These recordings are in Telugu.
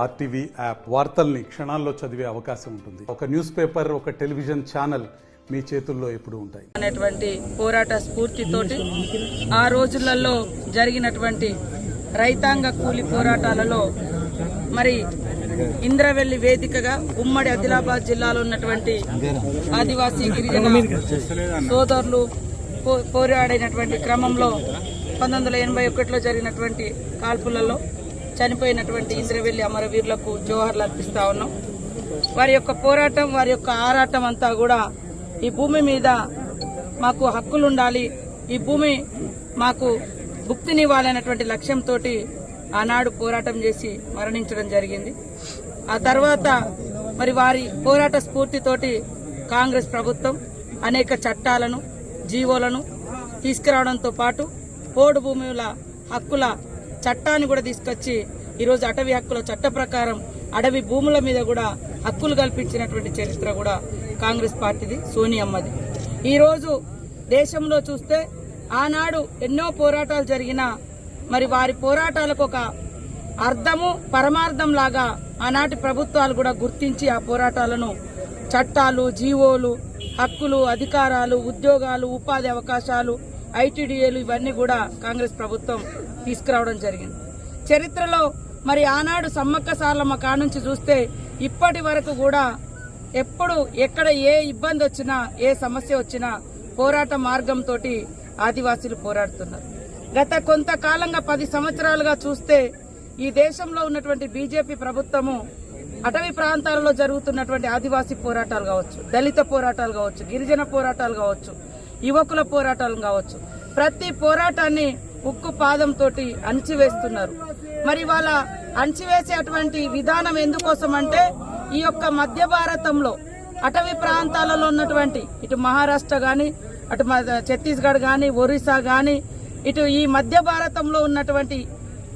ఆర్టీవీ యాప్ వార్తల్ని క్షణాల్లో చదివే అవకాశం ఉంటుంది. ఒక న్యూస్ పేపర్, ఒక టెలివిజన్ ఛానల్ మీ చేతుల్లో ఎప్పుడు ఉంటాయి అనేటువంటి పోరాట స్ఫూర్తితోటి ఆ రోజులలో జరిగినటువంటి రైతాంగ కూలి పోరాటాలలో మరి ఇంద్రవెల్లి వేదికగా ఉమ్మడి ఆదిలాబాద్ జిల్లాలో ఉన్నటువంటి ఆదివాసీ గిరిజన సోదరులు పోరాడినటువంటి క్రమంలో 1981లో జరిగినటువంటి కాల్పులలో చనిపోయినటువంటి ఇంద్రవెల్లి అమరవీరులకు జోహార్లు అర్పిస్తా ఉన్నాం. వారి యొక్క పోరాటం, వారి యొక్క ఆరాటం అంతా కూడా ఈ భూమి మీద మాకు హక్కులు ఉండాలి, ఈ భూమి మాకు భుక్తినివ్వాలనేటువంటి లక్ష్యంతో ఆనాడు పోరాటం చేసి మరణించడం జరిగింది. ఆ తర్వాత మరి వారి పోరాట స్ఫూర్తితోటి కాంగ్రెస్ ప్రభుత్వం అనేక చట్టాలను, జీవోలను తీసుకురావడంతో పాటు పోడు భూముల హక్కుల చట్టాన్ని కూడా తీసుకొచ్చి ఈరోజు అటవీ హక్కుల చట్ట ప్రకారం అడవి భూముల మీద కూడా హక్కులు కల్పించినటువంటి చరిత్ర కూడా కాంగ్రెస్ పార్టీది, సోనియమ్మది. ఈరోజు దేశంలో చూస్తే ఆనాడు ఎన్నో పోరాటాలు జరిగినా మరి వారి పోరాటాలకు ఒక అర్థము, పరమార్థం లాగా ఆనాటి ప్రభుత్వాలు కూడా గుర్తించి ఆ పోరాటాలను చట్టాలు, జీవోలు, హక్కులు, అధికారాలు, ఉద్యోగాలు, ఉపాధి అవకాశాలు, ఐటీడీఏలు ఇవన్నీ కూడా కాంగ్రెస్ ప్రభుత్వం తీసుకురావడం జరిగింది. చరిత్రలో మరి ఆనాడు సమ్మక్క సారలమ్మ కానుంచి చూస్తే ఇప్పటి వరకు కూడా ఎప్పుడు ఎక్కడ ఏ ఇబ్బంది వచ్చినా, ఏ సమస్య వచ్చినా పోరాట మార్గంతో ఆదివాసీలు పోరాడుతున్నారు. గత కొంతకాలంగా 10 సంవత్సరాలుగా చూస్తే ఈ దేశంలో ఉన్నటువంటి బీజేపీ ప్రభుత్వము అటవీ ప్రాంతాలలో జరుగుతున్నటువంటి ఆదివాసీ పోరాటాలు కావచ్చు, దళిత పోరాటాలు కావచ్చు, గిరిజన పోరాటాలు కావచ్చు, యువకుల పోరాటాలు కావచ్చు, ప్రతి పోరాటాన్ని ఉక్కు పాదంతో అణిచివేస్తున్నారు. మరి వాళ్ళ అణిచివేసేటువంటి విధానం ఎందుకోసం అంటే ఈ యొక్క మధ్య భారతంలో అటవీ ప్రాంతాలలో ఉన్నటువంటి ఇటు మహారాష్ట్ర గాని, అటు ఛత్తీస్గఢ్ గాని, ఒరిస్సా గాని, ఇటు ఈ మధ్య భారతంలో ఉన్నటువంటి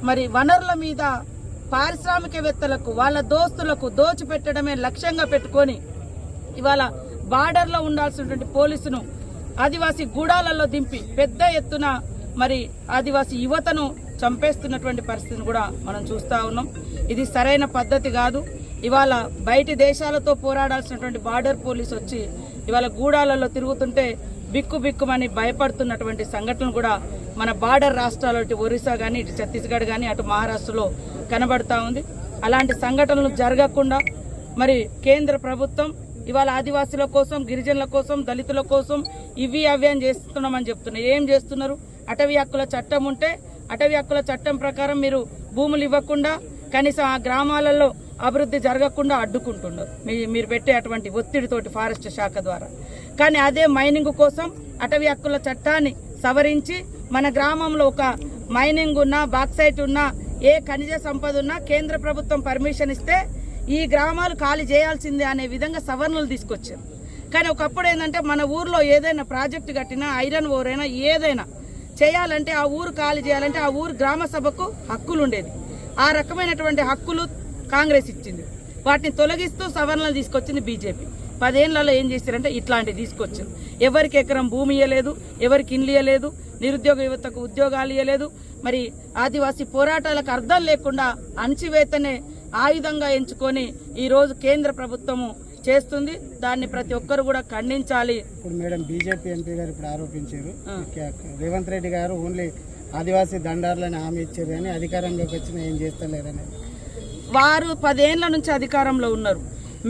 మరి వనరుల మీద పారిశ్రామికవేత్తలకు, వాళ్ళ దోస్తులకు దోచిపెట్టడమే లక్ష్యంగా పెట్టుకొని ఇవాళ బార్డర్లో ఉండాల్సినటువంటి పోలీసును ఆదివాసీ గూడాలలో దింపి పెద్ద ఎత్తున మరి ఆదివాసీ యువతను చంపేస్తున్నటువంటి పరిస్థితిని కూడా మనం చూస్తా ఉన్నాం. ఇది సరైన పద్ధతి కాదు. ఇవాళ బయటి దేశాలతో పోరాడాల్సినటువంటి బార్డర్ పోలీసు వచ్చి ఇవాళ గూడాలలో తిరుగుతుంటే బిక్కుమని భయపడుతున్నటువంటి సంఘటనలు కూడా మన బార్డర్ రాష్ట్రాలు, ఇటు ఒరిస్సా కానీ, ఇటు ఛత్తీస్గఢ్ కానీ, అటు మహారాష్ట్రలో కనబడతా ఉంది. అలాంటి సంఘటనలు జరగకుండా మరి కేంద్ర ప్రభుత్వం ఇవాళ ఆదివాసుల కోసం, గిరిజనుల కోసం, దళితుల కోసం ఇవి అవి అని చేస్తున్నామని చెప్తున్నారు. ఏం చేస్తున్నారు? అటవీ హక్కుల చట్టం ఉంటే అటవీ హక్కుల చట్టం ప్రకారం మీరు భూములు ఇవ్వకుండా కనీసం ఆ గ్రామాలలో అభివృద్ధి జరగకుండా అడ్డుకుంటున్నారు మీరు పెట్టే అటువంటి ఒత్తిడితోటి ఫారెస్ట్ శాఖ ద్వారా. కానీ అదే మైనింగ్ కోసం అటవీ హక్కుల చట్టాన్ని సవరించి మన గ్రామంలో ఒక మైనింగ్ ఉన్నా, బాక్సైట్ ఉన్నా, ఏ ఖనిజ సంపద ఉన్నా కేంద్ర ప్రభుత్వం పర్మిషన్ ఇస్తే ఈ గ్రామాలు ఖాళీ చేయాల్సిందే అనే విధంగా సవరణలు తీసుకొచ్చారు. కానీ ఒకప్పుడు ఏంటంటే మన ఊర్లో ఏదైనా ప్రాజెక్టు కట్టినా, ఐరన్ ఓర్ అయినా ఏదైనా చేయాలంటే ఆ ఊరు ఖాళీ చేయాలంటే ఆ ఊరు గ్రామ సభకు హక్కులు ఉండేది. ఆ రకమైనటువంటి హక్కులు కాంగ్రెస్ ఇచ్చింది. వాటిని తొలగిస్తూ సవరణలు తీసుకొచ్చింది బీజేపీ. 10 ఏళ్లలో ఏం చేశారంటే ఇట్లాంటివి తీసుకొచ్చారు. ఎవరికి ఎకరం భూమి ఇవ్వలేదు, ఎవరికి ఇండ్లు ఇవ్వలేదు, నిరుద్యోగ యువతకు ఉద్యోగాలు ఇవ్వలేదు. మరి ఆదివాసీ పోరాటాలకు అర్థం లేకుండా అణచివేతనే ఆయుధంగా ఎంచుకొని ఈరోజు కేంద్ర ప్రభుత్వము చేస్తుంది. దాన్ని ప్రతి ఒక్కరు కూడా ఖండించాలి. ఇప్పుడు మేడం బీజేపీ ఎంపీ గారు ఇప్పుడు ఆరోపించారు, రేవంత్ రెడ్డి గారు ఓన్లీ ఆదివాసీ దండారులని హామీ ఇచ్చారు కానీ అధికారంలోకి వచ్చినా ఏం చేస్తలేరని. వారు 10 ఏళ్ల నుంచి అధికారంలో ఉన్నారు.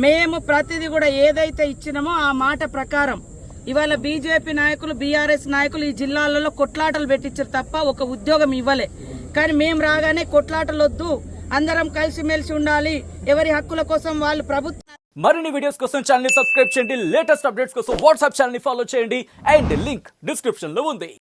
మేము ప్రతిదీ కూడా ఏదైతే ఇచ్చినామో ఆ మాట ప్రకారం ఇవాళ బీజేపీ నాయకులు, బీఆర్ఎస్ నాయకులు ఈ జిల్లాలలో కొట్లాటలు పెట్టించారు తప్ప ఒక ఉద్యోగం ఇవ్వలే. కానీ మేము రాగానే కొట్లాటలు వద్దు, అందరం కలిసిమెలిసి ఉండాలి, ఎవరి హక్కుల కోసం వాళ్ళు ప్రభుత్వం. మరిన్ని వీడియోస్ కోసం ఛానల్ ని సబ్స్క్రైబ్ చేయండి, లేటెస్ట్ అప్డేట్స్ కోసం వాట్సాప్ ఛానల్ ని ఫాలో చేయండి అండ్ లింక్ డిస్క్రిప్షన్ లో ఉంది.